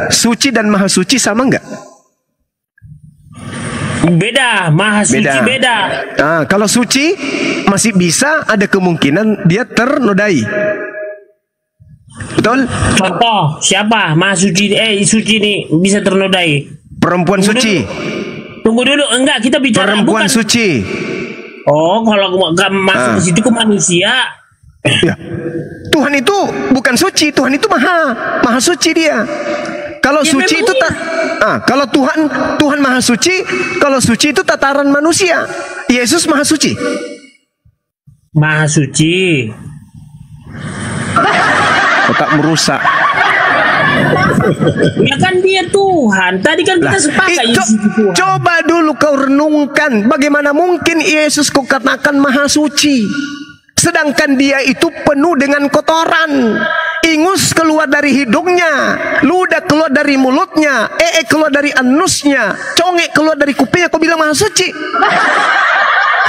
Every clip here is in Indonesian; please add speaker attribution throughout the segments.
Speaker 1: suci dan maha suci sama nggak?
Speaker 2: Beda, maha suci beda.
Speaker 1: Nah, kalau suci masih bisa ada kemungkinan dia ternodai. Betul?
Speaker 2: Contoh, siapa maha suci? Suci nih bisa ternodai.
Speaker 1: Perempuan suci.
Speaker 2: Tunggu dulu, enggak, kita bicara
Speaker 1: perempuan
Speaker 2: bukan
Speaker 1: suci.
Speaker 2: Oh, kalau nggak masuk ke situ ke manusia.
Speaker 1: Ya. Tuhan itu bukan suci, Tuhan itu maha suci dia. Kalau ya, suci itu kalau Tuhan maha suci, kalau suci itu tataran manusia. Yesus maha suci.
Speaker 2: Maha suci.
Speaker 1: Otak merusak.
Speaker 2: Ya kan dia Tuhan. Tadi kan kita sepakat Tuhan.
Speaker 1: Coba dulu kau renungkan, bagaimana mungkin Yesus kau katakan maha suci, sedangkan dia itu penuh dengan kotoran. Ingus keluar dari hidungnya, ludah keluar dari mulutnya, keluar dari anusnya, congek keluar dari kupingnya. Kau bilang maha suci?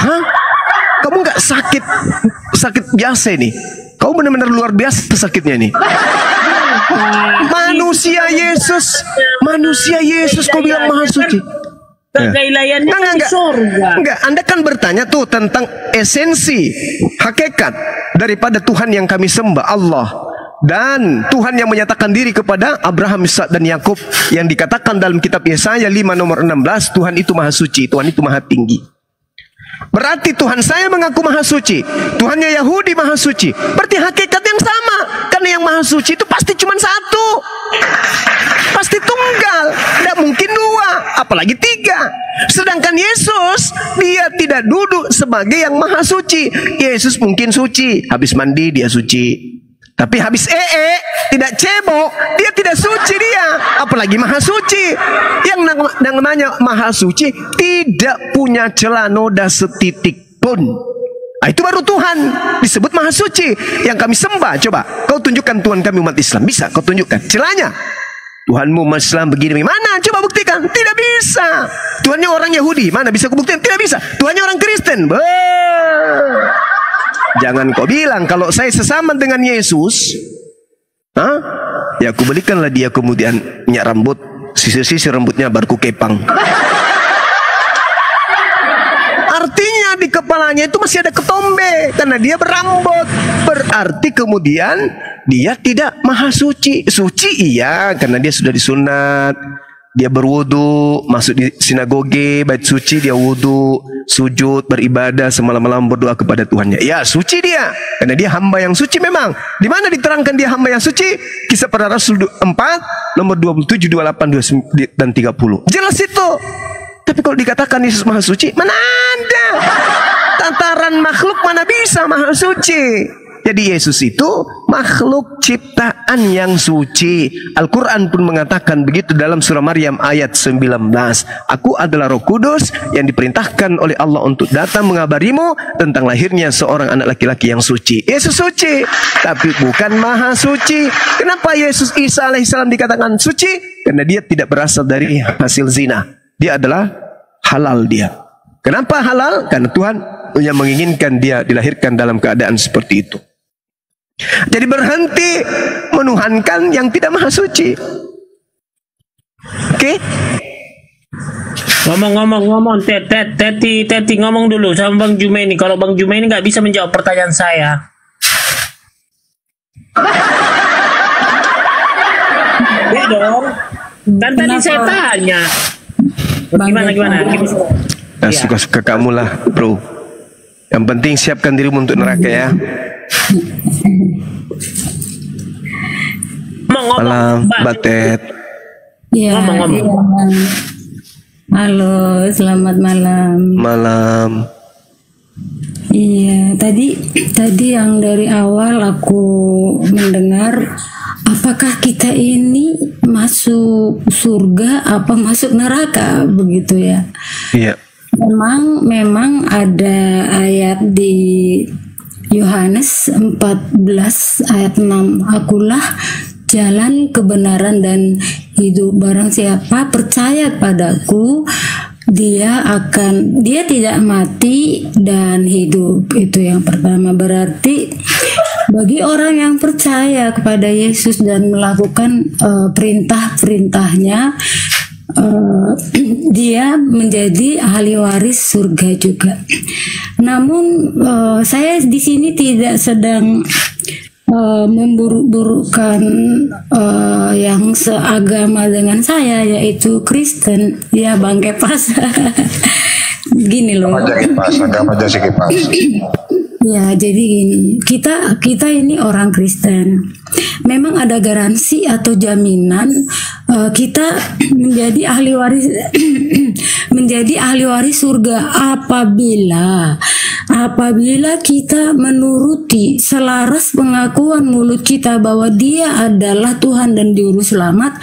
Speaker 1: Hah? Kamu nggak sakit biasa nih? Kau benar-benar luar biasa sakitnya nih. Manusia Yesus kau bilang maha suci. Enggak, Anda kan bertanya tuh tentang esensi, hakikat daripada Tuhan yang kami sembah, Allah. Dan Tuhan yang menyatakan diri kepada Abraham, Ishak dan Yakub, yang dikatakan dalam kitab Yesaya 5 nomor 16, Tuhan itu maha suci, Tuhan itu maha tinggi. Berarti Tuhan saya mengaku maha suci, Tuhannya Yahudi maha suci. Berarti hakikat yang sama. Karena yang maha suci itu pasti cuma satu, pasti tunggal, tidak mungkin dua, apalagi tiga. Sedangkan Yesus, dia tidak duduk sebagai yang maha suci. Yesus mungkin suci, habis mandi dia suci, tapi habis tidak cebok, dia tidak suci dia, apalagi maha suci. Yang namanya maha suci tidak punya celah noda setitik pun. Nah, itu baru Tuhan disebut maha suci yang kami sembah. Coba kau tunjukkan Tuhan kami umat Islam, bisa kau tunjukkan celahnya? Tuhanmu umat Islam begini, mana? Coba buktikan. Tidak bisa. Tuhannya orang Yahudi, mana bisa kau buktikan? Tidak bisa. Tuhannya orang Kristen. Jangan kau bilang kalau saya sesama dengan Yesus, ya aku belikanlah dia kemudian minyak rambut, sisir-sisir rambutnya baru ku kepang. Artinya di kepalanya itu masih ada ketombe karena dia berambut. Berarti kemudian dia tidak maha suci. Suci iya karena dia sudah disunat, dia berwudu, masuk di sinagoge, bait suci, dia wudu, sujud, beribadah semalam-malam, berdoa kepada Tuhannya. Ya, suci dia. Karena dia hamba yang suci memang. Di mana diterangkan dia hamba yang suci? Kisah Para Rasul 4, nomor 27, 28, 29, dan 30. Jelas itu. Tapi kalau dikatakan Yesus maha suci, mana ada? Tataran makhluk mana bisa maha suci? Jadi Yesus itu makhluk ciptaan yang suci. Al-Quran pun mengatakan begitu dalam surah Maryam ayat 19. Aku adalah Roh Kudus yang diperintahkan oleh Allah untuk datang mengabarimu tentang lahirnya seorang anak laki-laki yang suci. Yesus suci, tapi bukan maha suci. Kenapa Yesus Isa alaihissalam dikatakan suci? Karena dia tidak berasal dari hasil zina. Dia adalah halal dia. Kenapa halal? Karena Tuhan yang menginginkan dia dilahirkan dalam keadaan seperti itu. Jadi berhenti menuhankan yang tidak maha suci. Oke?
Speaker 2: Ngomong, Teti ngomong dulu sama Bang Jumaini. Kalau Bang Jumaini nggak bisa menjawab pertanyaan saya. Ya dong. Dan tadi saya tanya. Gimana?
Speaker 1: Suka-suka kamu lah, bro. Yang penting siapkan dirimu untuk neraka ya. Malam, Batet.
Speaker 3: Ya, ngomong. Halo, selamat malam.
Speaker 1: Malam.
Speaker 3: Iya, tadi yang dari awal aku mendengar, apakah kita ini masuk surga apa masuk neraka, begitu ya?
Speaker 1: Iya.
Speaker 3: Memang ada ayat di Yohanes 14 ayat 6, akulah jalan kebenaran dan hidup, barang siapa percaya padaku dia tidak mati dan hidup. Itu yang pertama. Berarti Bagi orang yang percaya kepada Yesus dan melakukan perintah-perintahnya, dia menjadi ahli waris surga juga. Namun saya di sini tidak sedang memburuk-burukkan yang seagama dengan saya, yaitu Kristen. Ya, Bang Kepas. Gini loh.
Speaker 4: Agama aja sih Kepas.
Speaker 3: Ya, jadi gini, kita ini orang Kristen. Memang ada garansi atau jaminan kita menjadi ahli waris menjadi ahli waris surga apabila kita menuruti selaras pengakuan mulut kita bahwa Dia adalah Tuhan dan Juru Selamat.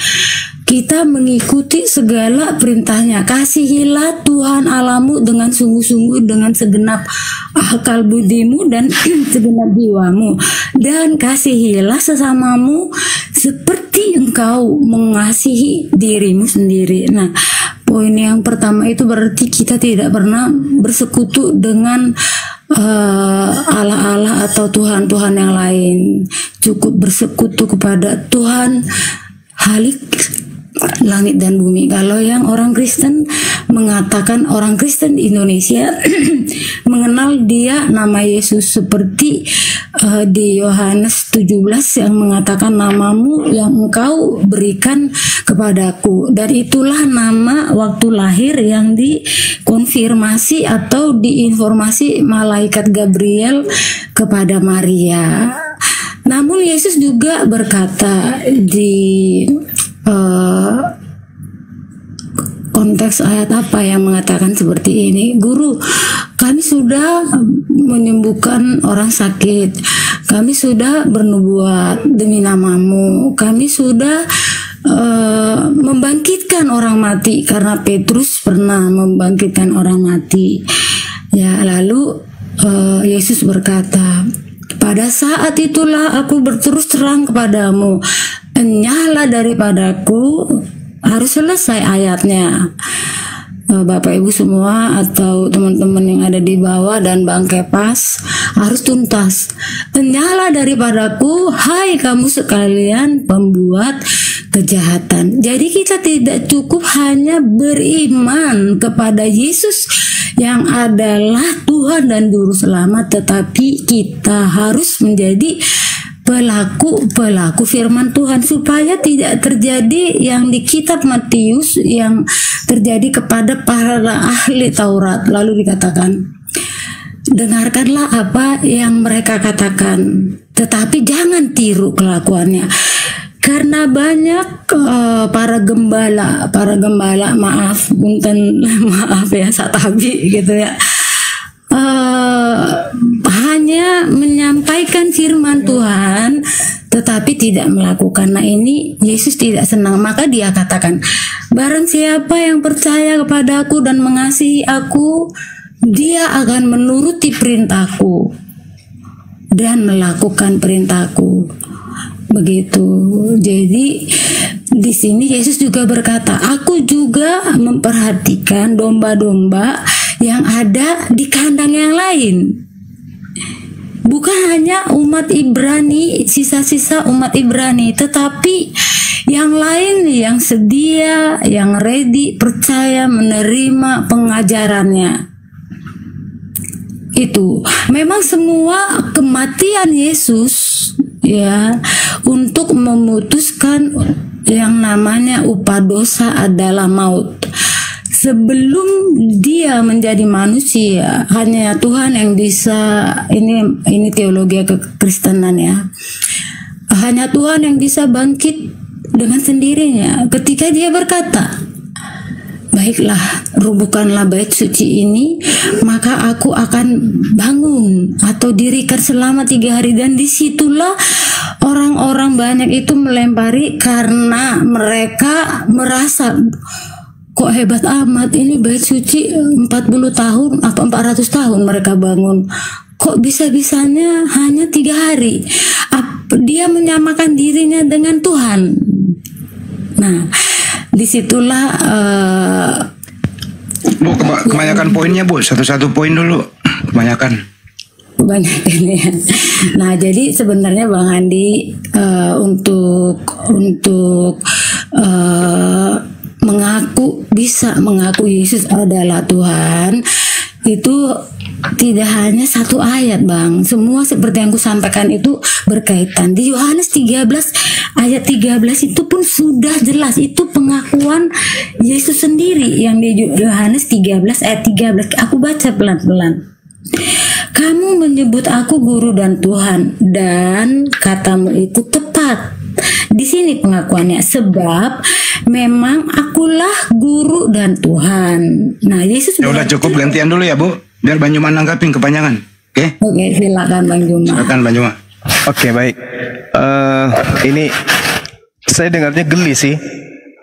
Speaker 3: Kita mengikuti segala perintahnya. Kasihilah Tuhan Allahmu dengan sungguh-sungguh, dengan segenap akal budimu dan segenap jiwamu. Dan kasihilah sesamamu seperti engkau mengasihi dirimu sendiri. Nah, poin yang pertama itu berarti kita tidak pernah bersekutu dengan Allah-Allah atau Tuhan-Tuhan yang lain. Cukup bersekutu kepada Tuhan Halik langit dan bumi. Kalau yang orang Kristen mengatakan, orang Kristen di Indonesia mengenal dia nama Yesus, seperti di Yohanes 17 yang mengatakan, namamu yang engkau berikan kepadaku. Dan itulah nama waktu lahir yang dikonfirmasi atau diinformasi malaikat Gabriel kepada Maria. Namun Yesus juga berkata di konteks ayat apa yang mengatakan seperti ini, Guru, kami sudah menyembuhkan orang sakit, kami sudah bernubuat demi namamu, kami sudah membangkitkan orang mati, karena Petrus pernah membangkitkan orang mati. Ya, lalu Yesus berkata, pada saat itulah aku berterus terang kepadamu, enyahlah daripadaku. Harus selesai ayatnya. Bapak Ibu semua atau teman-teman yang ada di bawah dan Bang Kepas harus tuntas. Enyahlah daripadaku, hai kamu sekalian pembuat kejahatan. Jadi kita tidak cukup hanya beriman kepada Yesus yang adalah Tuhan dan Juru Selamat, tetapi kita harus menjadi pelaku firman Tuhan, supaya tidak terjadi yang di kitab Matius yang terjadi kepada para ahli Taurat. Lalu dikatakan, dengarkanlah apa yang mereka katakan, tetapi jangan tiru kelakuannya. Karena banyak para gembala maaf ya satabi gitu ya, hanya menyampaikan firman Tuhan tetapi tidak melakukan. Nah, ini Yesus tidak senang. Maka dia katakan, barang siapa yang percaya kepadaku dan mengasihi aku, dia akan menuruti perintahku dan melakukan perintahku. Begitu. Jadi di sini Yesus juga berkata, aku juga memperhatikan domba-domba yang ada di kandang yang lain. Bukan hanya umat Ibrani, sisa-sisa umat Ibrani, tetapi yang lain yang sedia, yang ready, percaya menerima pengajarannya. Itu memang semua kematian Yesus ya untuk memutuskan yang namanya upah dosa adalah maut. Sebelum dia menjadi manusia, hanya Tuhan yang bisa, ini teologi kekristenan ya, hanya Tuhan yang bisa bangkit dengan sendirinya. Ketika dia berkata, baiklah, rubuhkanlah bait suci ini, maka aku akan bangun atau dirikan selama 3 hari. Dan disitulah orang-orang banyak itu melempari, karena mereka merasa, kok hebat amat, ini bait suci 40 tahun atau 400 tahun mereka bangun, kok bisa-bisanya hanya 3 hari. Dia menyamakan dirinya dengan Tuhan. Nah, disitulah
Speaker 4: Bu, kebanyakan poinnya Bu, satu-satu poin dulu, kebanyakan.
Speaker 3: banyak ini ya. Nah, jadi sebenarnya Bang Andi untuk bisa mengaku Yesus adalah Tuhan itu tidak hanya satu ayat, Bang. Semua seperti yang aku sampaikan itu berkaitan. Di Yohanes 13 ayat 13 itu pun sudah jelas, itu pengakuan Yesus sendiri yang di Yohanes 13 ayat 13. Aku baca pelan-pelan. Kamu menyebut aku guru dan Tuhan, dan katamu itu tepat. Di sini pengakuannya, sebab memang akulah guru dan Tuhan. Nah, Yesus
Speaker 5: ya udah cukup, gantian dulu ya Bu, biar Bang Juma nanggapin kepanjangan. Oke,
Speaker 3: silakan Bang Juma.
Speaker 5: Silakan Bang Juma.
Speaker 1: Oke, baik. Ini saya dengarnya geli sih,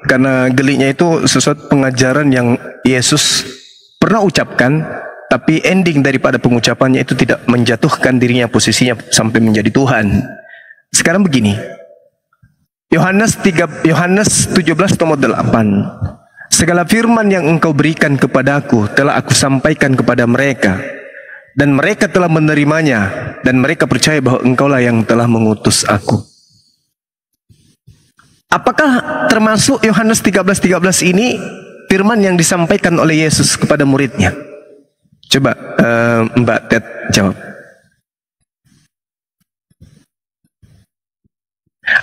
Speaker 1: karena gelinya itu sesuatu pengajaran yang Yesus pernah ucapkan, tapi ending daripada pengucapannya itu tidak menjatuhkan dirinya posisinya sampai menjadi Tuhan. Sekarang begini, Yohanes 17 nomor 8. Segala firman yang engkau berikan kepadaku telah aku sampaikan kepada mereka, dan mereka telah menerimanya, dan mereka percaya bahwa engkaulah yang telah mengutus aku. Apakah termasuk Yohanes 13:13 ini firman yang disampaikan oleh Yesus kepada muridnya? Coba Mbak Ted jawab.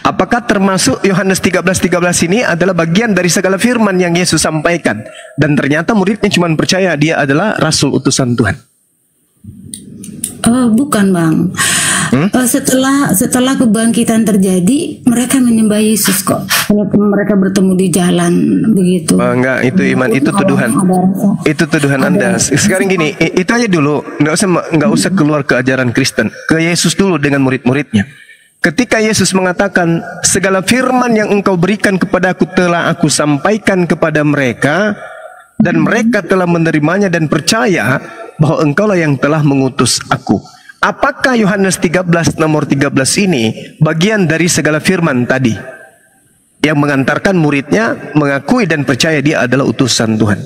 Speaker 1: Apakah termasuk Yohanes 13:13 ini adalah bagian dari segala firman yang Yesus sampaikan, dan ternyata muridnya cuma percaya dia adalah rasul utusan Tuhan?
Speaker 3: Bukan, Bang. Setelah kebangkitan terjadi, mereka menyembah Yesus kok. Mereka bertemu di jalan begitu.
Speaker 1: Enggak, itu iman, itu tuduhan. Itu tuduhan Anda. Sekarang gini, itu aja dulu. Nggak usah keluar ke ajaran Kristen. Ke Yesus dulu dengan murid-muridnya. Ketika Yesus mengatakan, segala firman yang engkau berikan kepadaku telah aku sampaikan kepada mereka, dan mereka telah menerimanya dan percaya bahwa engkaulah yang telah mengutus aku. Apakah Yohanes 13 nomor 13 ini bagian dari segala firman tadi yang mengantarkan muridnya mengakui dan percaya dia adalah utusan Tuhan?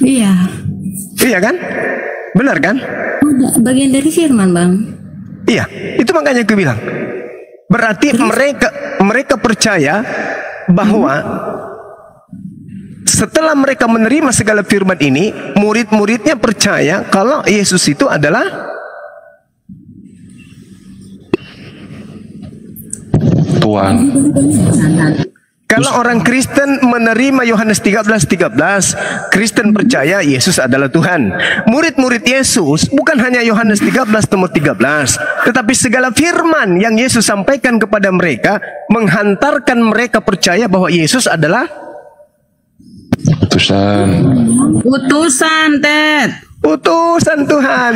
Speaker 3: Iya.
Speaker 1: Iya kan? Benar kan?
Speaker 3: Bagian dari firman, Bang.
Speaker 1: Iya, itu makanya aku bilang. Berarti mereka percaya bahwa setelah mereka menerima segala firman ini, murid-muridnya percaya kalau Yesus itu adalah
Speaker 4: Tuhan.
Speaker 1: Kalau orang Kristen menerima Yohanes 13:13, Kristen percaya Yesus adalah Tuhan. Murid-murid Yesus bukan hanya Yohanes 13 nomor 13, tetapi segala firman yang Yesus sampaikan kepada mereka menghantarkan mereka percaya bahwa Yesus adalah
Speaker 6: utusan, Ted.
Speaker 1: Utusan Tuhan.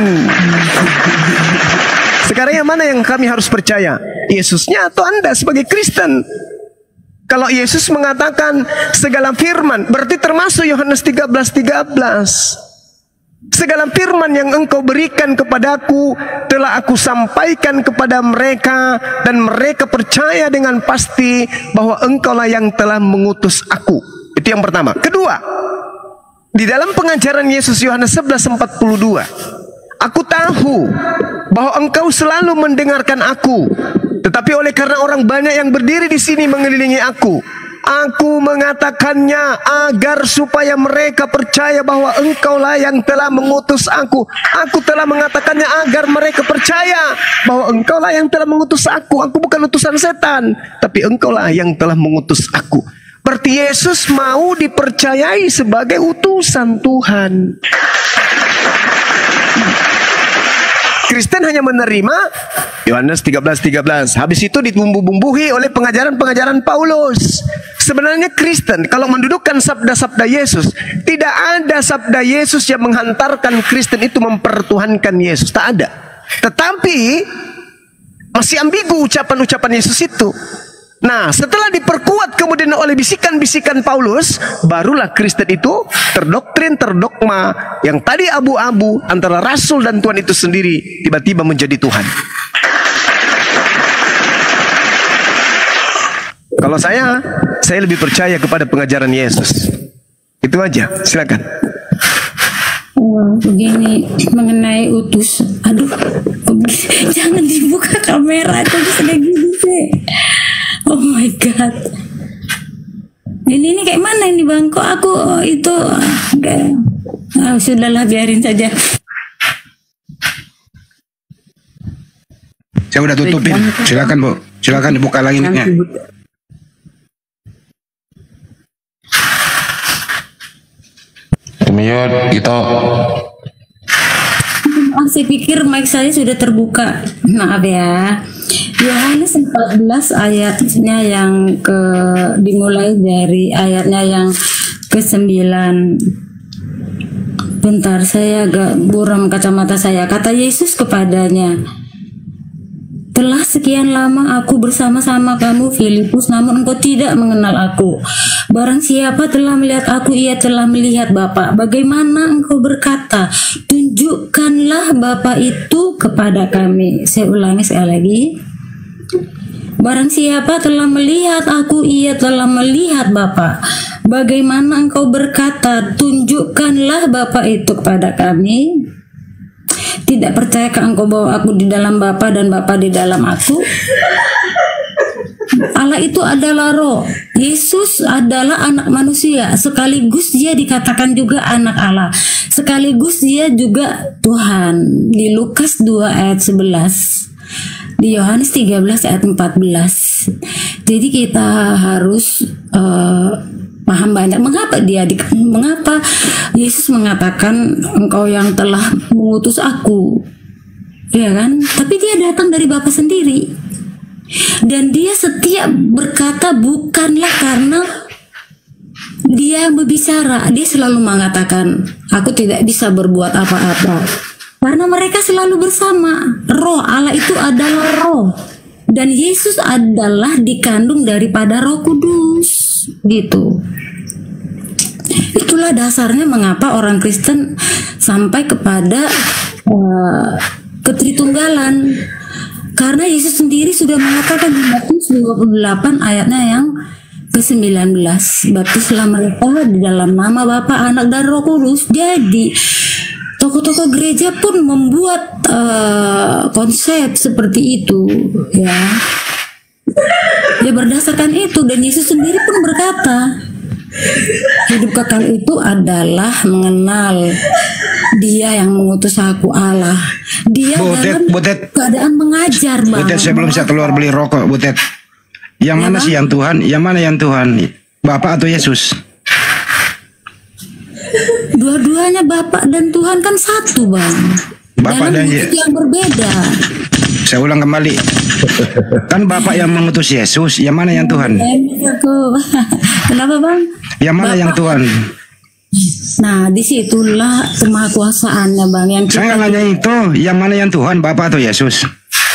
Speaker 1: Sekarang yang mana yang kami harus percaya? Yesusnya atau Anda sebagai Kristen? Kalau Yesus mengatakan segala firman, berarti termasuk Yohanes 13:13. Segala firman yang engkau berikan kepadaku telah aku sampaikan kepada mereka, dan mereka percaya dengan pasti bahwa engkaulah yang telah mengutus aku. Itu yang pertama. Kedua, di dalam pengajaran Yesus Yohanes 11:42, aku tahu bahwa engkau selalu mendengarkan aku, tetapi oleh karena orang banyak yang berdiri di sini mengelilingi aku mengatakannya agar supaya mereka percaya bahwa engkaulah yang telah mengutus aku. Aku telah mengatakannya agar mereka percaya bahwa engkaulah yang telah mengutus aku. Aku bukan utusan setan, tapi engkaulah yang telah mengutus aku. Berarti Yesus mau dipercayai sebagai utusan Tuhan. Kristen hanya menerima Yohanes 13:13. Habis itu dibumbu-bumbuhi oleh pengajaran-pengajaran Paulus. Sebenarnya Kristen kalau mendudukkan sabda-sabda Yesus, tidak ada sabda Yesus yang menghantarkan Kristen itu mempertuhankan Yesus. Tak ada. Tetapi masih ambigu ucapan-ucapan Yesus itu. Nah, setelah diperkuat kemudian oleh bisikan-bisikan Paulus, barulah Kristen itu terdoktrin, terdogma, yang tadi abu-abu antara rasul dan Tuhan itu sendiri tiba-tiba menjadi Tuhan. Kalau saya lebih percaya kepada pengajaran Yesus. Itu aja, silakan.
Speaker 3: Begini mengenai utus, aduh, jangan dibuka kamera itu kayak gini sih. Oh my god, ini kayak mana ini bang? Kok aku itu, sudahlah biarin saja.
Speaker 5: Saya udah tutupin. Silakan Bu, silakan dibuka lagi nih.
Speaker 4: Mute gitu.
Speaker 3: Saya pikir mic saya sudah terbuka. Maaf ya. Yohanes 14 ayatnya yang dimulai dari ayatnya yang ke-9. Bentar, saya agak buram kacamata saya. Kata Yesus kepadanya, telah sekian lama aku bersama-sama kamu Filipus, namun engkau tidak mengenal aku. Barang siapa telah melihat aku, ia telah melihat Bapa. Bagaimana engkau berkata, tunjukkanlah Bapa itu kepada kami. Saya ulangi sekali lagi. Barang siapa telah melihat aku, ia telah melihat Bapa. Bagaimana engkau berkata, tunjukkanlah Bapa itu kepada kami? Tidak percayakah engkau bahwa aku di dalam Bapa dan Bapa di dalam aku? Allah itu adalah roh. Yesus adalah anak manusia. Sekaligus dia dikatakan juga anak Allah. Sekaligus dia juga Tuhan. Di Lukas 2 ayat 11. Di Yohanes 13 ayat 14. Jadi kita harus paham banyak mengapa Yesus mengatakan engkau yang telah mengutus aku, ya kan? Tapi dia datang dari Bapa sendiri, dan dia setiap berkata bukanlah karena dia berbicara. Dia selalu mengatakan aku tidak bisa berbuat apa-apa karena mereka selalu bersama. Roh Allah itu adalah roh, dan Yesus adalah dikandung daripada Roh Kudus. Gitu. Itulah dasarnya mengapa orang Kristen sampai kepada ketritunggalan, karena Yesus sendiri sudah mengatakan di Matius 28 ayatnya yang ke-19, baptislah mereka di dalam nama Bapa, Anak dan Roh Kudus. Jadi tokoh-tokoh gereja pun membuat konsep seperti itu, ya. Ya berdasarkan itu, dan Yesus sendiri pun berkata hidup kekal itu adalah mengenal Dia yang mengutus aku, Allah. Dia dalam keadaan mengajar, Bang.
Speaker 5: Butet, saya belum bisa keluar beli rokok, Butet. Yang mana sih yang Tuhan? Yang mana yang Tuhan? Bapak atau Yesus?
Speaker 3: Dua-duanya Bapak dan Tuhan kan satu, Bang.
Speaker 5: Bapak
Speaker 3: dalam
Speaker 5: dan
Speaker 3: yang berbeda.
Speaker 5: Saya ulang kembali. Kan Bapak yang mengutus Yesus, yang mana yang Tuhan?
Speaker 3: Kenapa, Bang?
Speaker 5: Yang mana
Speaker 3: Bapak,
Speaker 5: yang Tuhan?
Speaker 3: Nah, disitulah kemahakuasaannya, Bang. Yang
Speaker 5: Saya nggak nanya itu, yang mana yang Tuhan, Bapak atau Yesus?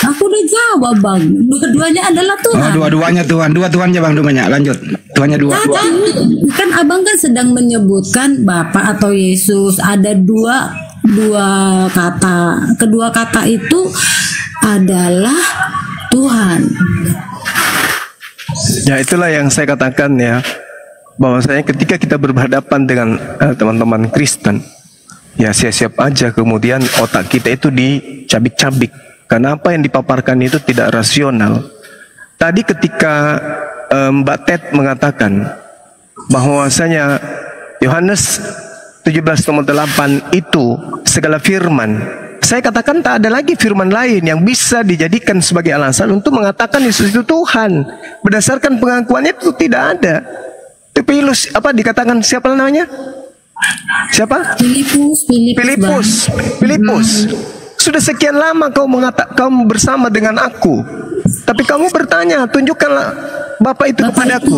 Speaker 3: Aku udah jawab, Bang. Dua-duanya adalah Tuhan.
Speaker 5: Oh, dua-duanya Tuhan. Dua Tuhannya, Bang, duanya. Lanjut. Tuhannya dua.
Speaker 3: Kan Abang kan sedang menyebutkan Bapak atau Yesus. Ada dua kata. Kedua kata itu adalah Tuhan.
Speaker 1: Ya, itulah yang saya katakan ya, bahwasanya ketika kita berhadapan dengan teman-teman Kristen, ya siap-siap aja kemudian otak kita itu dicabik-cabik, karena apa yang dipaparkan itu tidak rasional. Tadi ketika Mbak Ted mengatakan bahwasanya Yohanes 17:8 itu segala firman, saya katakan tak ada lagi firman lain yang bisa dijadikan sebagai alasan untuk mengatakan Yesus itu Tuhan. Berdasarkan pengakuannya itu tidak ada. Filipus, apa dikatakan siapa namanya? Siapa? Filipus. Sudah sekian lama kamu bersama dengan aku, tapi kamu bertanya, tunjukkanlah Bapa itu kepadaku.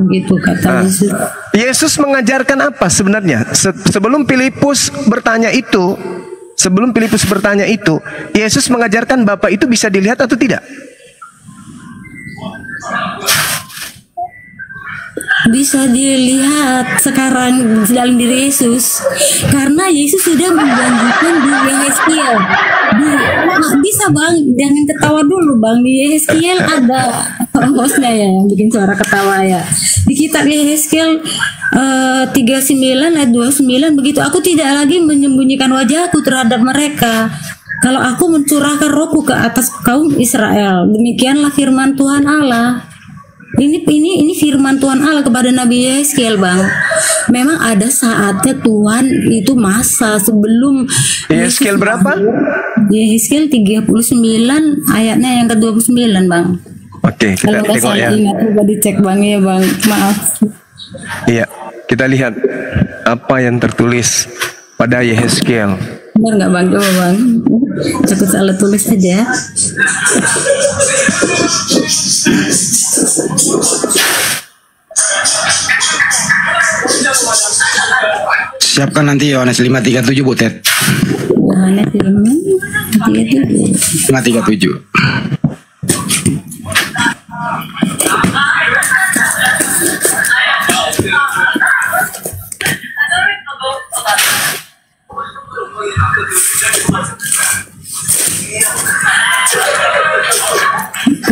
Speaker 3: Begitu kata Yesus.
Speaker 1: Yesus mengajarkan apa sebenarnya? Sebelum Filipus bertanya itu, Yesus mengajarkan Bapa itu bisa dilihat atau tidak?
Speaker 3: Bisa dilihat sekarang dalam diri Yesus, karena Yesus sudah menjanjikan di Yeskiel. Bisa, Bang, jangan ketawa dulu, Bang. Di Yeskiel ada hostnya ya yang bikin suara ketawa ya. Di kitab Yehezkiel 39 ayat 29 begitu, aku tidak lagi menyembunyikan wajahku terhadap mereka kalau aku mencurahkan rohku ke atas kaum Israel. Demikianlah firman Tuhan Allah. Ini firman Tuhan Allah kepada Nabi Yehezkiel, Bang. Memang ada saatnya Tuhan itu masa sebelum
Speaker 1: Yehezkiel berapa?
Speaker 3: Yehezkiel 39 ayatnya yang ke-29, Bang.
Speaker 1: Oke, kita
Speaker 3: Kalau nggak
Speaker 1: tengok
Speaker 3: salah
Speaker 1: ya.
Speaker 3: ingat, coba dicek Bang ya, Bang. Maaf.
Speaker 1: Iya, kita lihat apa yang tertulis pada Yehezkiel.
Speaker 3: Benar nggak Bang? Coba Bang. Aku salah tulis aja.
Speaker 5: Siapkan nanti Yohanes 5:37 Butet.
Speaker 3: Yohanes
Speaker 5: 5:37.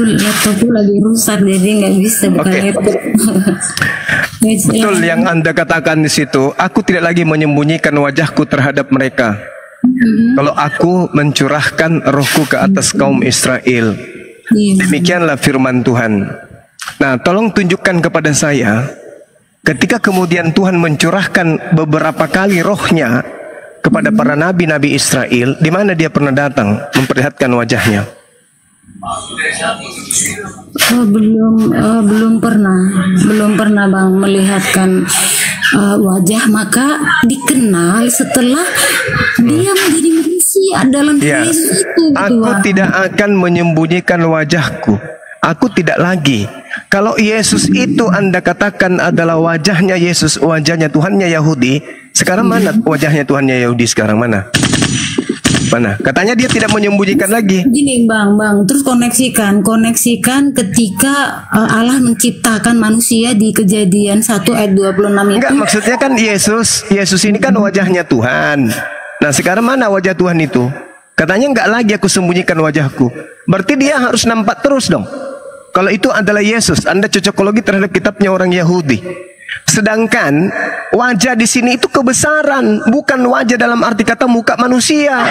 Speaker 3: Laptopku lagi rusak jadi nggak bisa buka
Speaker 1: Oke.
Speaker 3: laptop.
Speaker 1: Betul yang Anda katakan di situ, aku tidak lagi menyembunyikan wajahku terhadap mereka. Kalau aku mencurahkan rohku ke atas kaum Israel.
Speaker 3: Iya.
Speaker 1: Demikianlah firman Tuhan. Nah, tolong tunjukkan kepada saya, ketika kemudian Tuhan mencurahkan beberapa kali rohnya kepada para nabi-nabi Israel, di mana dia pernah datang memperlihatkan wajahnya?
Speaker 3: Belum pernah Bang melihatkan wajah, maka dikenal setelah dia menjadi manusia dalam
Speaker 1: Ya,
Speaker 3: Yesus itu.
Speaker 1: aku tidak akan menyembunyikan wajahku. Aku tidak lagi. Kalau Yesus itu Anda katakan adalah wajahnya Yesus, wajahnya Tuhannya Yahudi, sekarang mana wajahnya Tuhannya Yahudi sekarang mana? Mana? Katanya dia tidak menyembunyikan lagi.
Speaker 3: Gini Bang, terus koneksikan ketika Allah menciptakan manusia di Kejadian 1 ayat 26 itu.
Speaker 1: Enggak, maksudnya kan Yesus ini kan wajahnya Tuhan. Nah, sekarang mana wajah Tuhan itu? Katanya enggak lagi aku sembunyikan wajahku. Berarti dia harus nampak terus dong. Kalau itu adalah Yesus, Anda cocokologi terhadap kitabnya orang Yahudi. Sedangkan wajah di sini itu kebesaran, bukan wajah dalam arti kata muka manusia.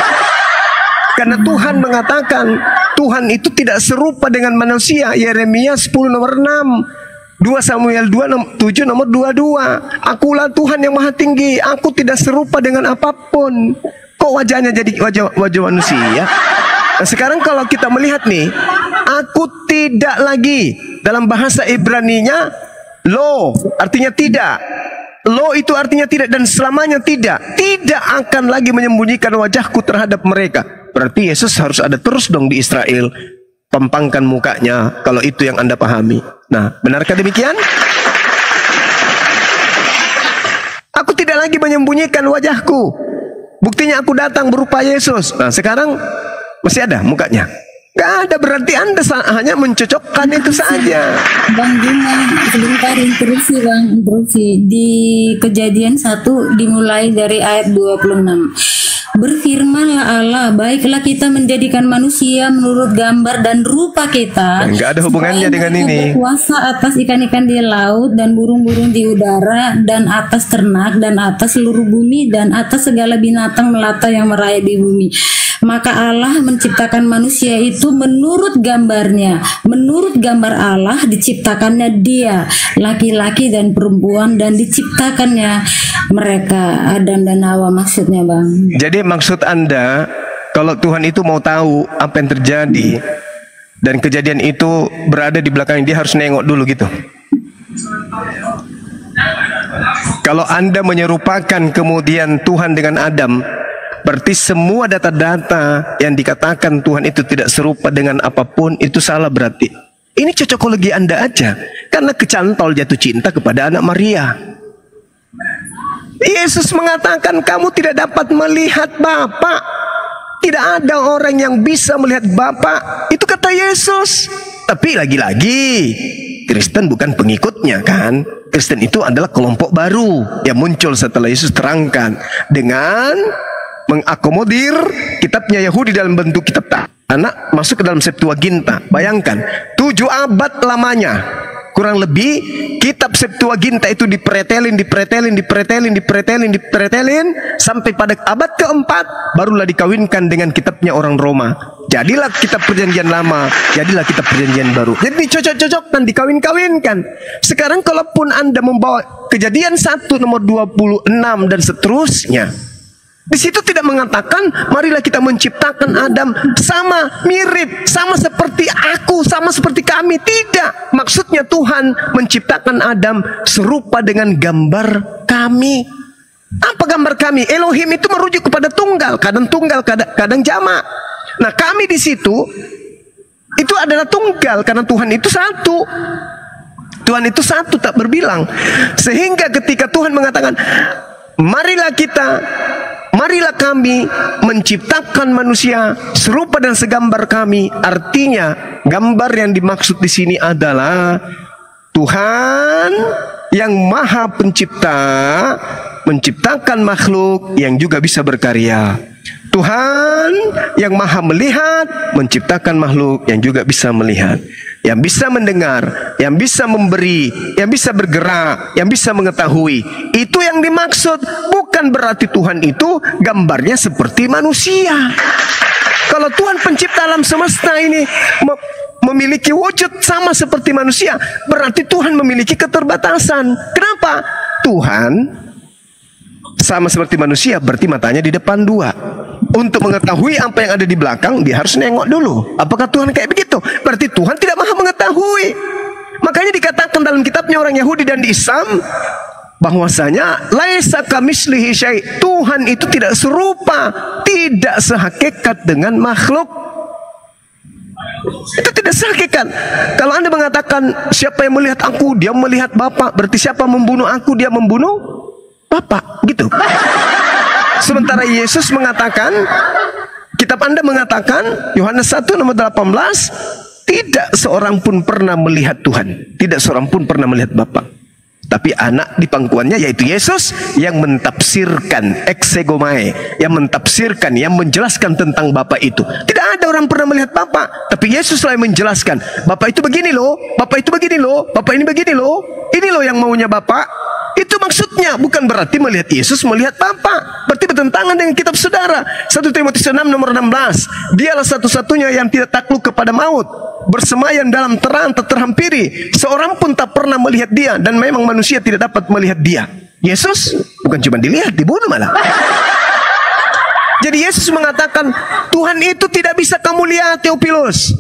Speaker 1: Karena Tuhan mengatakan Tuhan itu tidak serupa dengan manusia. Yeremia 10 nomor 6, 2 Samuel 7 nomor 22. Akulah Tuhan yang maha tinggi, aku tidak serupa dengan apapun. Kok wajahnya jadi wajah manusia? Nah, sekarang kalau kita melihat nih, aku tidak lagi, dalam bahasa Ibraninya lo artinya tidak. Lo itu artinya tidak dan selamanya tidak. Tidak akan lagi menyembunyikan wajahku terhadap mereka. Berarti Yesus harus ada terus dong di Israel. Pampangkan mukanya, kalau itu yang Anda pahami. Nah, benarkah demikian? Aku tidak lagi menyembunyikan wajahku. Buktinya aku datang berupa Yesus. Nah, sekarang masih ada mukanya? Gak ada, berarti Anda hanya mencocokkan itu saja.
Speaker 3: Bang Juma, sebentar interupsi Bang, interupsi. Di Kejadian 1 dimulai dari ayat 26. Berfirmanlah Allah, baiklah kita menjadikan manusia menurut gambar dan rupa kita.
Speaker 1: Nggak ada hubungannya dengan ini.
Speaker 3: Berkuasa atas ikan-ikan di laut dan burung-burung di udara dan atas ternak dan atas seluruh bumi dan atas segala binatang melata yang merayap di bumi. Maka Allah menciptakan manusia itu menurut gambarnya. Menurut gambar Allah diciptakannya dia, laki-laki dan perempuan, dan diciptakannya mereka, Adam dan Hawa maksudnya Bang.
Speaker 1: Jadi maksud Anda, kalau Tuhan itu mau tahu apa yang terjadi dan kejadian itu berada di belakang dia, harus nengok dulu gitu. Kalau Anda menyerupakan kemudian Tuhan dengan Adam, berarti semua data-data yang dikatakan Tuhan itu tidak serupa dengan apapun, itu salah berarti. Ini cocokologi Anda aja, karena kecantol jatuh cinta kepada anak Maria. Yesus mengatakan kamu tidak dapat melihat Bapa. Tidak ada orang yang bisa melihat Bapa. Itu kata Yesus. Tapi lagi-lagi Kristen bukan pengikutnya kan. Kristen itu adalah kelompok baru yang muncul setelah Yesus terangkan dengan mengakomodir kitabnya Yahudi dalam bentuk kitab Anak masuk ke dalam Septuaginta. Bayangkan 7 abad lamanya kurang lebih kitab Septuaginta itu dipretelin sampai pada abad keempat barulah dikawinkan dengan kitabnya orang Roma. Jadilah kitab Perjanjian Lama, jadilah kitab Perjanjian Baru. Jadi dicocok-cocokkan, dikawin-kawinkan. Sekarang kalaupun Anda membawa Kejadian 1 nomor 26 dan seterusnya, di situ tidak mengatakan marilah kita menciptakan Adam sama mirip, sama seperti aku, sama seperti kami. Tidak. Maksudnya Tuhan menciptakan Adam serupa dengan gambar kami. Apa gambar kami? Elohim itu merujuk kepada tunggal, kadang jamak. Nah, kami di situ itu adalah tunggal karena Tuhan itu satu. Tuhan itu satu, tak berbilang. Sehingga ketika Tuhan mengatakan marilah kami menciptakan manusia serupa dan segambar kami. Artinya gambar yang dimaksud di sini adalah Tuhan yang Maha Pencipta menciptakan makhluk yang juga bisa berkarya. Tuhan yang Maha Melihat menciptakan makhluk yang juga bisa melihat, yang bisa mendengar, yang bisa memberi, yang bisa bergerak, yang bisa mengetahui. Itu yang dimaksud. Bukan berarti Tuhan itu gambarnya seperti manusia. Kalau Tuhan pencipta alam semesta ini memiliki wujud sama seperti manusia, berarti Tuhan memiliki keterbatasan. Kenapa? Tuhan sama seperti manusia, berarti matanya di depan 2. Untuk mengetahui apa yang ada di belakang, dia harus nengok dulu. Apakah Tuhan kayak begitu? Berarti Tuhan tidak maha mengetahui. Makanya dikatakan dalam kitabnya orang Yahudi dan di Islam bahwasanya laisa kamitslihi syai'. Tuhan itu tidak serupa, tidak sehakikat dengan makhluk. Itu tidak sehakikat. Kalau Anda mengatakan siapa yang melihat aku, dia melihat Bapa, berarti siapa membunuh aku, dia membunuh Bapa, gitu. Sementara Yesus mengatakan, kitab Anda mengatakan, Yohanes 1 nomor 18, tidak seorang pun pernah melihat Tuhan, tidak seorang pun pernah melihat Bapa. Tapi anak di pangkuannya yaitu Yesus yang mentafsirkan, exegomai, yang mentafsirkan, yang menjelaskan tentang Bapa itu. Tidak ada orang pernah melihat Bapa, tapi Yesus lah yang menjelaskan. Bapa itu begini loh, Bapa itu begini loh, Bapa ini begini loh, ini loh yang maunya Bapa. Itu maksudnya, bukan berarti melihat Yesus melihat Bapa. Berarti bertentangan dengan kitab saudara. 1 Timotius 6 nomor 16. Dialah satu-satunya yang tidak takluk kepada maut, bersemayam dalam terang tak terhampiri. Seorang pun tak pernah melihat dia, dan memang manusia tidak dapat melihat dia. Yesus bukan cuma dilihat, dibunuh malah. Jadi Yesus mengatakan, Tuhan itu tidak bisa kamu lihat, Theophilus,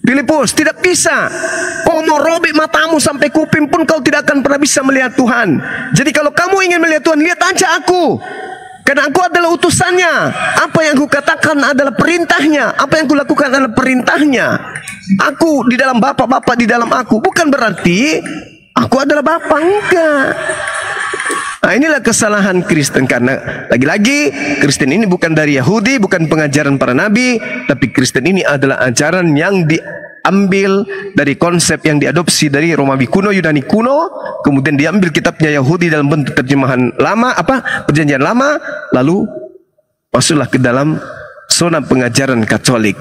Speaker 1: Filipus, tidak bisa. Kau mau robek matamu sampai kuping pun kau tidak akan pernah bisa melihat Tuhan. Jadi kalau kamu ingin melihat Tuhan, lihat aja aku. Karena aku adalah utusannya. Apa yang aku katakan adalah perintahnya. Apa yang aku lakukan adalah perintahnya. Aku di dalam Bapa, Bapa di dalam aku. Bukan berarti aku adalah Bapa, enggak. Nah, inilah kesalahan Kristen. Karena lagi-lagi Kristen ini bukan dari Yahudi, bukan pengajaran para nabi, tapi Kristen ini adalah ajaran yang diambil dari konsep yang diadopsi dari Romawi kuno, Yunani kuno, kemudian diambil kitabnya Yahudi dalam bentuk terjemahan lama, Perjanjian Lama, lalu masuklah ke dalam zona pengajaran Katolik,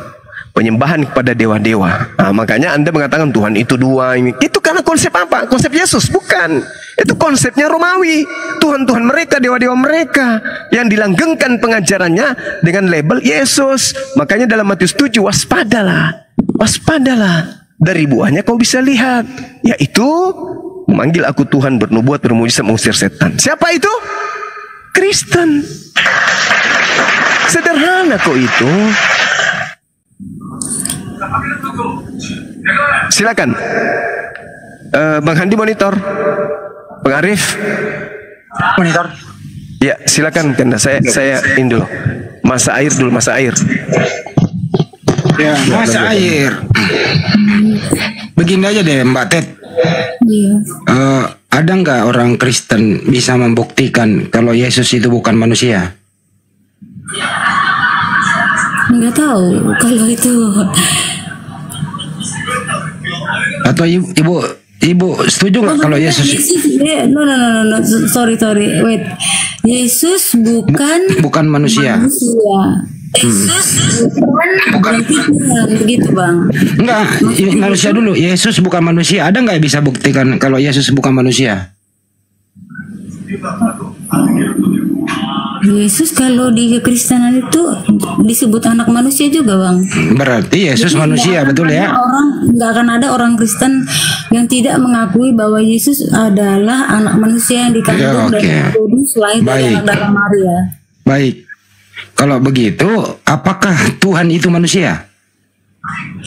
Speaker 1: penyembahan kepada dewa-dewa. Nah, makanya Anda mengatakan Tuhan itu 2 ini. Itu karena konsep apa? Konsep Yesus? Bukan. Itu konsepnya Romawi. Tuhan-Tuhan mereka, dewa-dewa mereka, yang dilanggengkan pengajarannya dengan label Yesus. Makanya dalam Matius 7, waspadalah. Waspadalah. Dari buahnya kau bisa lihat. Yaitu memanggil aku Tuhan, bernubuat, bermujizat, mengusir setan. Siapa itu? Kristen. Sederhana kok itu. Silakan, Bang Handi monitor, Bang Arif
Speaker 5: Monitor.
Speaker 1: ya silakan. Karena saya ini dulu, masa air dulu, masa air.
Speaker 5: Ya, masa air. Begini aja deh Mbak Ted.
Speaker 3: Iya.
Speaker 5: Ada nggak orang Kristen bisa membuktikan kalau Yesus itu bukan manusia?
Speaker 3: Nggak tahu kalau itu.
Speaker 5: Atau ibu setuju nggak kalau Yesus?
Speaker 3: No, sorry, wait. Yesus bukan
Speaker 5: Bukan manusia.
Speaker 3: Berarti Tuhan, begitu bang.
Speaker 5: Enggak, ini manusia dulu. Yesus bukan manusia. Ada nggak yang bisa buktikan kalau Yesus bukan manusia?
Speaker 3: Yesus kalau di kekristenan itu disebut anak manusia juga bang.
Speaker 5: Berarti Yesus manusia, betul ya?
Speaker 3: Nggak akan ada orang Kristen yang tidak mengakui bahwa Yesus adalah anak manusia yang dikandung
Speaker 5: Ya, oke.
Speaker 3: dari Kudus, lahir dari
Speaker 5: Baik.
Speaker 3: anak darah Maria.
Speaker 5: Baik. Kalau begitu, apakah Tuhan itu manusia?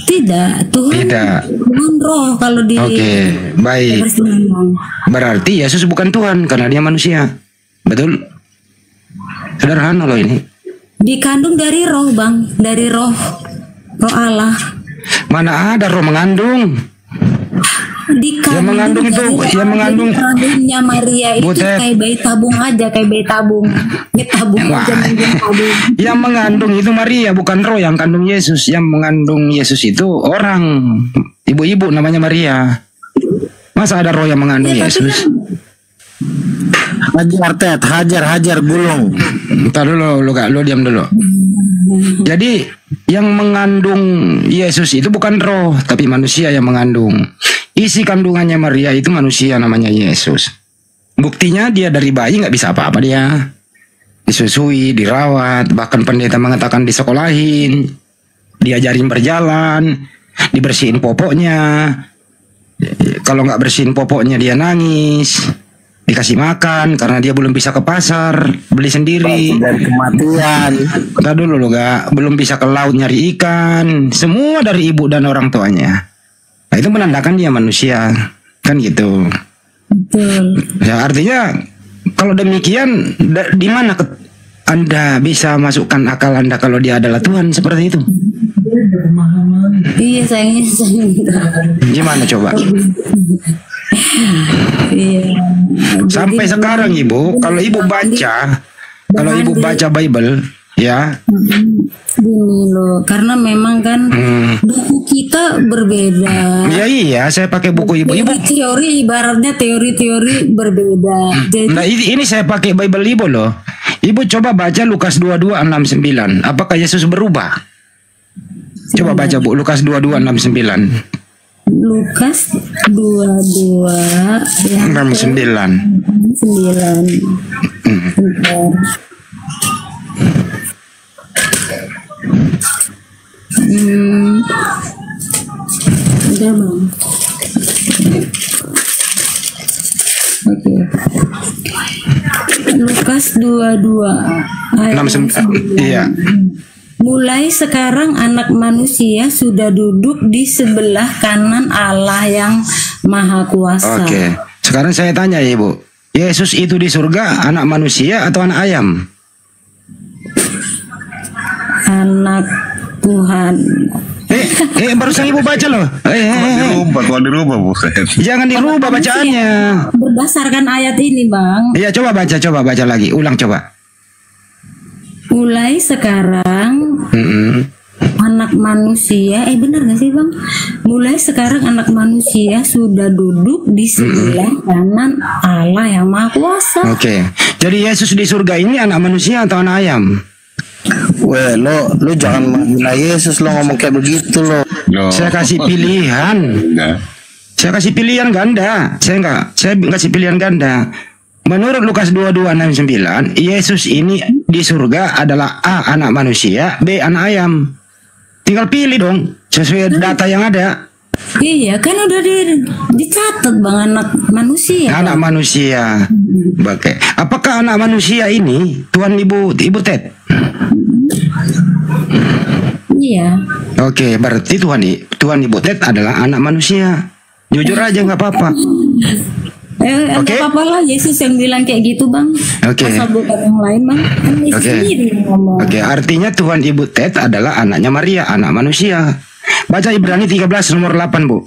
Speaker 3: Tidak, Tuhan.
Speaker 5: Tidak.
Speaker 3: Tuhan roh kalau di
Speaker 5: Oke, baik.
Speaker 3: kekristenan, Bang.
Speaker 5: Berarti Yesus bukan Tuhan karena dia manusia. Betul? Sederhana loh ini.
Speaker 3: Dikandung dari roh bang, dari roh Allah.
Speaker 5: Mana ada roh mengandung? Yang mengandung itu, yang mengandung.
Speaker 3: Kandungnya Maria itu
Speaker 5: Butet.
Speaker 3: kayak bayi tabung aja, kayak bayi tabung. Bayi tabung
Speaker 5: Wah.
Speaker 3: aja, mungkin tabung.
Speaker 5: Yang mengandung itu Maria, bukan roh yang kandung Yesus. Yang mengandung Yesus itu orang, ibu-ibu namanya Maria. Masa ada roh yang mengandung
Speaker 3: Ya, tapi
Speaker 5: Yesus?
Speaker 7: Hajar Ted, hajar gulung.
Speaker 5: Entar dulu, lu diam dulu. Jadi yang mengandung Yesus itu bukan roh, tapi manusia yang mengandung. Isi kandungannya Maria itu manusia namanya Yesus. Buktinya dia dari bayi nggak bisa apa-apa dia. Disusui, dirawat, bahkan pendeta mengatakan disekolahin, diajarin berjalan, dibersihin popoknya. Kalau nggak bersihin popoknya dia nangis. Dikasih makan karena dia belum bisa ke pasar beli sendiri.
Speaker 7: Dari kematian.
Speaker 5: Ntar dulu lo gak belum bisa ke laut nyari ikan. Semua dari ibu dan orang tuanya. Nah itu menandakan dia manusia. Kan gitu.
Speaker 3: Betul.
Speaker 5: Ya artinya kalau demikian di mana Anda bisa masukkan akal Anda kalau dia adalah Tuhan seperti itu?
Speaker 3: Iya sayangnya
Speaker 5: Gimana coba?
Speaker 3: Iya.
Speaker 5: Sampai sekarang ibu, kalau ibu baca Bible, ya,
Speaker 3: Gini loh, karena memang kan buku kita berbeda.
Speaker 5: ya iya, saya pakai buku ibu.
Speaker 3: Teori ibaratnya teori-teori berbeda. Jadi
Speaker 5: Nah ini saya pakai Bible ibu loh. Ibu coba baca Lukas 22:6-9. Apakah Yesus berubah? Coba baca Bu, Lukas 22:6-9.
Speaker 3: Lukas 22 yang
Speaker 5: 6-9.
Speaker 3: 9. Bentar. Udah bang. Oke. Lukas 22 ayat
Speaker 5: 6-9. Iya.
Speaker 3: Mulai sekarang anak manusia sudah duduk di sebelah kanan Allah yang Maha Kuasa.
Speaker 5: Oke. Sekarang saya tanya ya Ibu. Yesus itu di surga anak manusia atau anak ayam?
Speaker 3: Anak Tuhan.
Speaker 5: Barusan Ibu baca loh.
Speaker 4: Kok dirubah buset.
Speaker 5: Jangan dirubah bacaannya.
Speaker 3: Berdasarkan ayat ini bang.
Speaker 5: Iya coba baca lagi. Ulang coba.
Speaker 3: Mulai sekarang anak manusia, benar gak sih bang? Mulai sekarang anak manusia sudah duduk di sebelah kanan Allah yang Maha Kuasa.
Speaker 5: Oke. Jadi Yesus di surga ini anak manusia atau anak ayam?
Speaker 7: Weh, lo jangan menghina Yesus lo ngomong kayak begitu lo.
Speaker 5: Saya kasih pilihan. Saya kasih pilihan ganda. Saya kasih pilihan ganda. Menurut Lukas 22:6-9, Yesus ini di surga adalah A. anak manusia, B. anak ayam. Tinggal pilih dong sesuai data yang ada.
Speaker 3: Iya kan udah dicatat bang anak manusia.
Speaker 5: Anak manusia. Oke. Apakah anak manusia ini Tuhan Ibu Ted?
Speaker 3: Iya.
Speaker 5: Oke, berarti Tuhan Ibu Ted adalah anak manusia. Jujur aja nggak apa-apa.
Speaker 3: Nggak apa-apa lah Yesus yang bilang kayak gitu bang.
Speaker 5: Oke.
Speaker 3: Masa bukan yang lain bang? Kan Yesus sendiri yang ngomong.
Speaker 5: Oke, artinya Tuhan Ibu Ted adalah anaknya Maria, anak manusia. Baca Ibrani 13 nomor 8, Bu.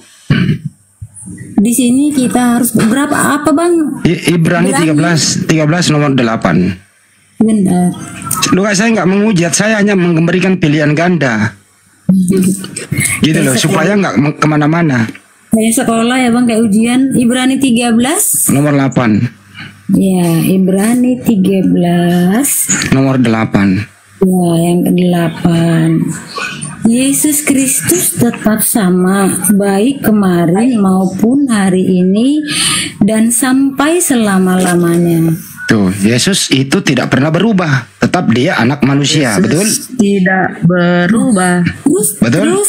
Speaker 3: Di sini kita harus berapa apa bang?
Speaker 5: Ibrani 13 nomor 8.
Speaker 3: Benar.
Speaker 5: Lukas saya nggak menghujat, saya hanya memberikan pilihan ganda. Gitu loh, supaya nggak kemana-mana.
Speaker 3: Saya sekolah ya bang kayak ujian Ibrani 13
Speaker 5: Nomor 8.
Speaker 3: ya Ibrani 13
Speaker 5: Nomor 8.
Speaker 3: Ya, yang ke-8. Yesus Kristus tetap sama, baik kemarin maupun hari ini dan sampai selama-lamanya.
Speaker 5: Tuh, Yesus itu tidak pernah berubah. Tetap dia anak manusia, betul?
Speaker 6: Tidak berubah.
Speaker 5: Betul?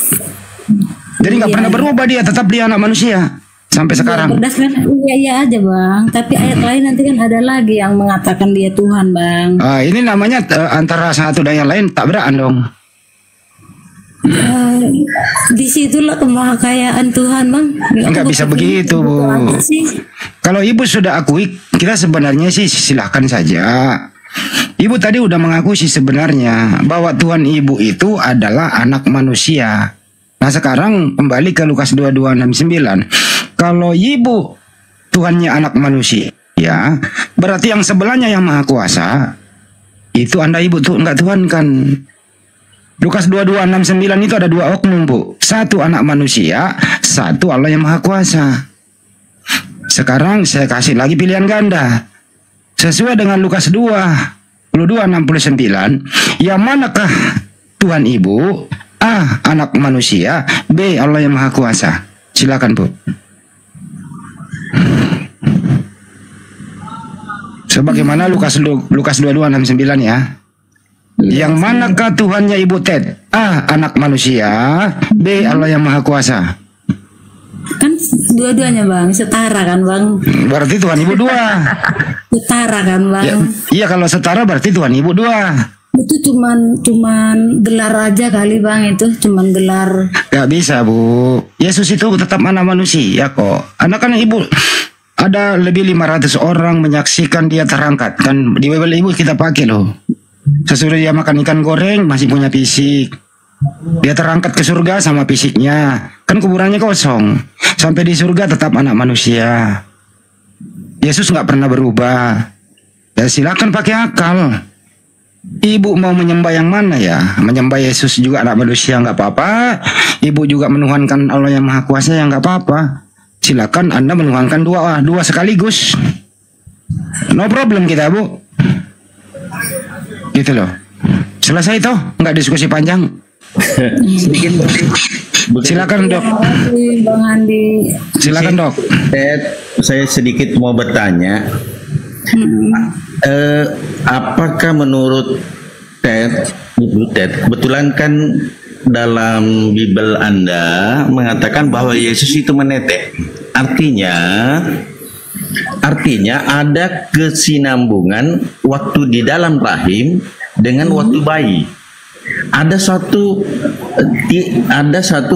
Speaker 5: Jadi nggak pernah berubah dia, tetap dia anak manusia sampai sekarang.
Speaker 3: Berdasarkan iya aja bang, tapi ayat lain nanti kan ada lagi yang mengatakan dia Tuhan bang.
Speaker 5: Ini namanya antara satu dan yang lain tabrakan dong.
Speaker 3: Disitulah kemahakayaan Tuhan bang.
Speaker 5: Nggak bisa begitu Bu. Kalau ibu sudah akui, kita sebenarnya sih silahkan saja. Ibu tadi udah mengaku sih sebenarnya bahwa Tuhan ibu itu adalah anak manusia. Nah sekarang kembali ke Lukas 22:69. Kalau ibu Tuhannya anak manusia, ya berarti yang sebelahnya yang maha kuasa itu anda ibu tuh nggak Tuhan kan. Lukas 22:69 itu ada dua oknum Bu. Satu anak manusia, satu Allah yang maha kuasa. Sekarang saya kasih lagi pilihan ganda. Sesuai dengan Lukas 22:69, yang manakah Tuhan ibu? A. Anak manusia, B. Allah yang maha kuasa. Silakan Bu. Sebagaimana Lukas 22:69 ya. Yang manakah Tuhannya ibu Ted? A. Anak manusia, B. Allah yang maha kuasa.
Speaker 3: Kan dua-duanya bang, setara kan bang.
Speaker 5: Berarti Tuhan ibu dua.
Speaker 3: Setara kan bang.
Speaker 5: Iya kalau setara berarti Tuhan ibu dua.
Speaker 3: Itu cuman gelar aja kali bang, itu cuman gelar.
Speaker 5: Gak bisa Bu. Yesus itu tetap anak manusia kok. Anak kan ibu ada lebih 500 orang menyaksikan dia terangkat. Kan di Bible ibu kita pakai loh. Sesudah dia makan ikan goreng masih punya fisik. Dia terangkat ke surga sama fisiknya. Kan kuburannya kosong. Sampai di surga tetap anak manusia. Yesus nggak pernah berubah. Ya silakan pakai akal. Ibu mau menyembah yang mana ya? Menyembah Yesus juga anak manusia nggak apa-apa. Ibu juga menuhankan Allah yang maha kuasa yang nggak apa-apa. Silakan Anda menuhankan dua sekaligus. No problem kita Bu. Gitu loh. Selesai toh, nggak diskusi panjang. Silakan Dok.
Speaker 3: Bang Andi.
Speaker 5: Silakan Dok.
Speaker 8: Ted, saya sedikit mau bertanya. Apakah menurut Ted, Ibu Ted, kebetulan kan dalam Bible Anda mengatakan bahwa Yesus itu menetek. Artinya ada kesinambungan waktu di dalam rahim dengan waktu bayi. Ada satu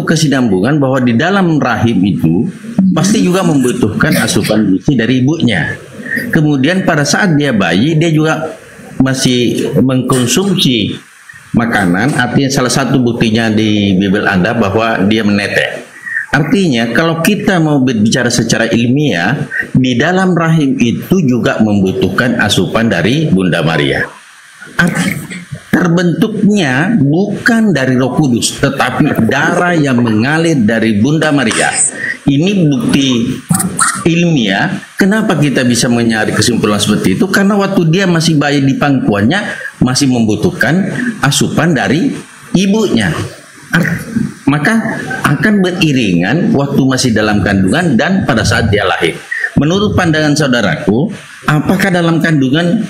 Speaker 8: kesinambungan bahwa di dalam rahim itu pasti juga membutuhkan asupan gizi dari ibunya. Kemudian pada saat dia bayi, dia juga masih mengkonsumsi makanan. Artinya salah satu buktinya di Bible Anda bahwa dia menetek. Artinya kalau kita mau berbicara secara ilmiah, di dalam rahim itu juga membutuhkan asupan dari Bunda Maria. Terbentuknya bukan dari Roh Kudus, tetapi darah yang mengalir dari Bunda Maria. Ini bukti ilmiah. Kenapa kita bisa mencari kesimpulan seperti itu? Karena waktu dia masih bayi di pangkuannya, masih membutuhkan asupan dari ibunya. Maka akan beriringan waktu masih dalam kandungan dan pada saat dia lahir. Menurut pandangan saudaraku, apakah dalam kandungan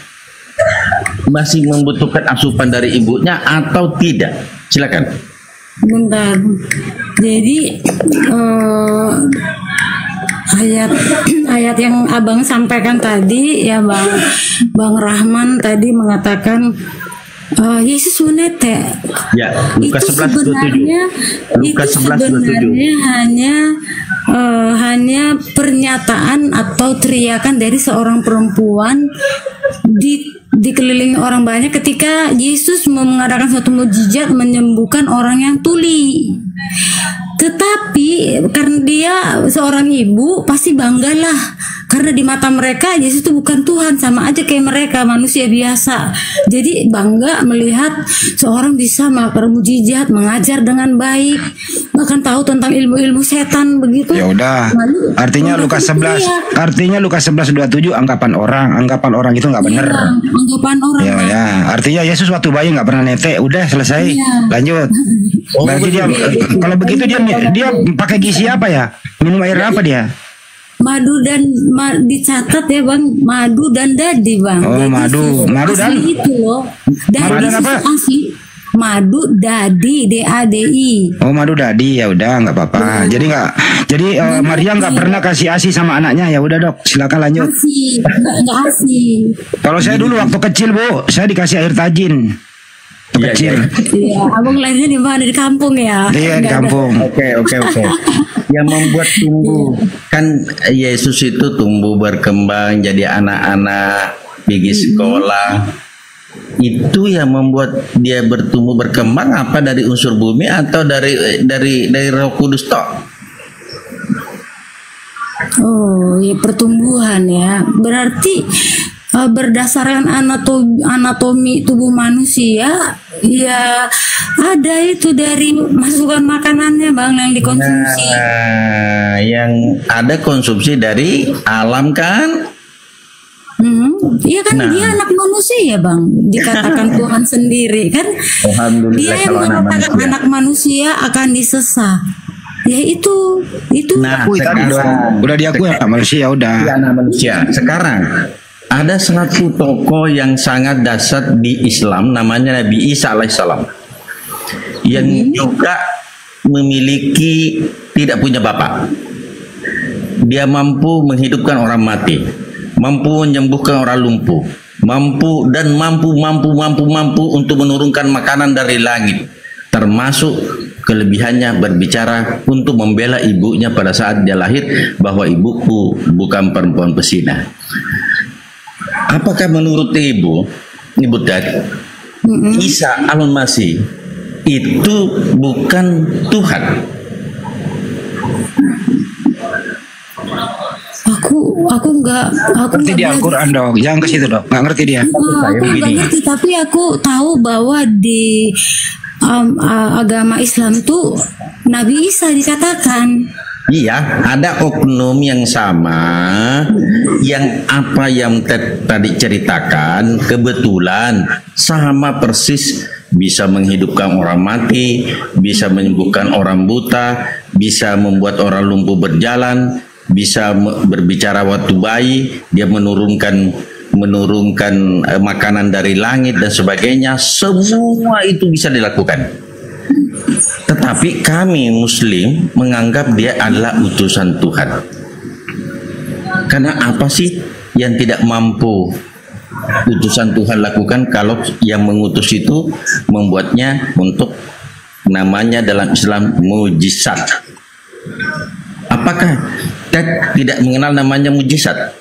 Speaker 8: masih membutuhkan asupan dari ibunya atau tidak? Silakan.
Speaker 3: Bentar. Jadi ayat yang abang sampaikan tadi ya Bang Rahman tadi mengatakan Yesus menetek.
Speaker 8: Ya, Lukas 11:27. Lukas 11:27.
Speaker 3: Hanya pernyataan atau teriakan dari seorang perempuan dikelilingi orang banyak ketika Yesus mau mengadakan suatu mukjizat menyembuhkan orang yang tuli. Tetapi karena dia seorang ibu pasti banggalah Karena di mata mereka Yesus itu bukan Tuhan, sama aja kayak mereka manusia biasa. Jadi bangga melihat seorang bisa melakukan mujizat, mengajar dengan baik, bahkan tahu tentang ilmu-ilmu setan begitu.
Speaker 5: Ya udah.
Speaker 3: Lalu,
Speaker 5: Artinya Lukas 11, artinya Lukas 11:27 anggapan orang itu nggak benar.
Speaker 3: Iya, anggapan orang.
Speaker 5: Ya. Artinya Yesus waktu bayi nggak pernah netek. Udah selesai.
Speaker 3: Iya.
Speaker 5: Lanjut. Berarti dia kalau begitu dia pakai gizi apa ya? Minum air apa dia?
Speaker 3: Madu dan dicatat ya bang, madu dan dadi bang.
Speaker 5: Oh,
Speaker 3: Jadi
Speaker 5: madu
Speaker 3: asli
Speaker 5: dan
Speaker 3: itu loh.
Speaker 5: madu dan apa?
Speaker 3: Asli. Madu dadi, DADI.
Speaker 5: Oh, madu dadi, ya udah nggak apa-apa. Jadi Maria nggak pernah kasih ASI sama anaknya. Ya udah dok, silakan lanjut.
Speaker 3: Asli, nggak asli.
Speaker 5: Kalau saya dulu waktu kecil bu, saya dikasih air tajin. Waktu kecil.
Speaker 3: Iya, abang lahirnya di mana? Di kampung ya?
Speaker 5: Iya di kampung.
Speaker 8: Oke. Yang membuat tumbuh kan Yesus itu tumbuh berkembang jadi anak-anak pergi sekolah. Itu yang membuat dia bertumbuh berkembang apa dari unsur bumi atau dari Roh Kudus toh?
Speaker 3: Oh, ya pertumbuhan ya. Berarti berdasarkan anatomi tubuh manusia, ya ada itu dari masukan makanannya bang yang dikonsumsi.
Speaker 8: Nah, yang ada konsumsi dari alam kan?
Speaker 3: Iya kan dia anak manusia ya bang, dikatakan Tuhan sendiri kan.
Speaker 8: Alhamdulillah
Speaker 3: Dia yang
Speaker 8: kalau
Speaker 3: mengatakan anak manusia akan disesah. Ya itu.
Speaker 8: Nah,
Speaker 5: Udah diakui anak manusia udah.
Speaker 8: Iya, anak manusia. Sekarang ada satu tokoh yang sangat dasar di Islam namanya Nabi Isa alaihissalam yang juga memiliki tidak punya bapak. Dia mampu menghidupkan orang mati, mampu menyembuhkan orang lumpuh, mampu untuk menurunkan makanan dari langit, termasuk kelebihannya berbicara untuk membela ibunya pada saat dia lahir bahwa ibuku bukan perempuan pesina. Apakah menurut ibu Dad, Isa Al-Masih itu bukan Tuhan?
Speaker 3: Aku
Speaker 5: ngerti dia Al-Quran dong, jangan ke situ dong, nggak ngerti dia.
Speaker 3: Aku nggak ngerti, tapi aku tahu bahwa di agama Islam tuh Nabi Isa dikatakan.
Speaker 8: Iya, ada oknum yang sama, yang apa yang tadi ceritakan kebetulan sama persis, bisa menghidupkan orang mati, bisa menyembuhkan orang buta, bisa membuat orang lumpuh berjalan, bisa berbicara waktu bayi, dia menurunkan makanan dari langit dan sebagainya. Semua itu bisa dilakukan. Tetapi kami Muslim menganggap dia adalah utusan Tuhan. Karena apa sih yang tidak mampu utusan Tuhan lakukan kalau yang mengutus itu membuatnya untuk namanya dalam Islam mujizat? Apakah Ted tidak mengenal namanya mujizat?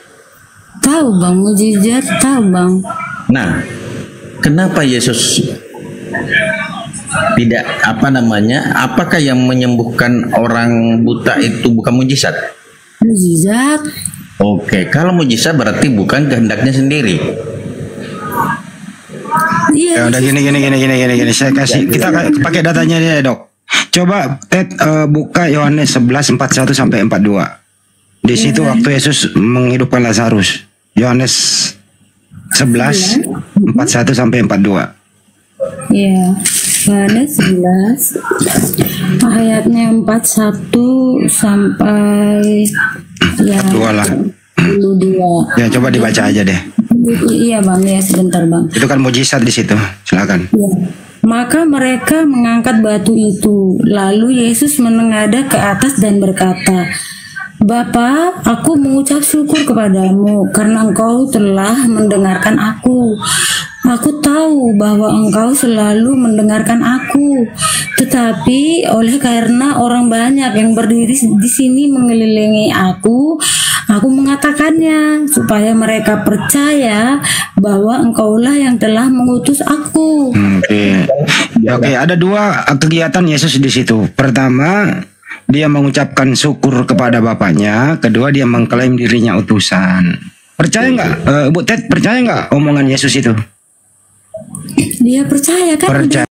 Speaker 3: Tahu bang, mujizat tahu bang.
Speaker 8: Nah, kenapa Yesus tidak apakah yang menyembuhkan orang buta itu bukan mujizat?
Speaker 3: Mujizat.
Speaker 8: Oke, kalau mujizat berarti bukan kehendaknya sendiri.
Speaker 3: Iya.
Speaker 5: Ya udah gini. Saya kasih, kita pakai datanya dia dok. Coba Ted buka Yohanes 11:41 sampai 42. Di situ waktu Yesus menghidupkan Lazarus. Yohanes 11:41 sampai 42.
Speaker 3: Iya. Yohanes 11 ayatnya 41 sampai ya
Speaker 5: 2 lah.
Speaker 3: 22.
Speaker 5: Ya coba dibaca aja deh.
Speaker 3: Iya bang, ya sebentar bang.
Speaker 5: Itu kan mujizat di situ. Silakan.
Speaker 3: Ya. Maka mereka mengangkat batu itu. Lalu Yesus menengadah ke atas dan berkata, Bapa, aku mengucap syukur kepadamu karena Engkau telah mendengarkan aku. Aku tahu bahwa Engkau selalu mendengarkan aku, tetapi oleh karena orang banyak yang berdiri di sini mengelilingi aku mengatakannya supaya mereka percaya bahwa Engkaulah yang telah mengutus aku.
Speaker 5: Oke, ada 2 kegiatan Yesus di situ. Pertama, dia mengucapkan syukur kepada Bapaknya, kedua dia mengklaim dirinya utusan. Percaya nggak, Bu Ted, percaya nggak omongan Yesus itu?
Speaker 3: Dia percaya kan?
Speaker 5: Percaya.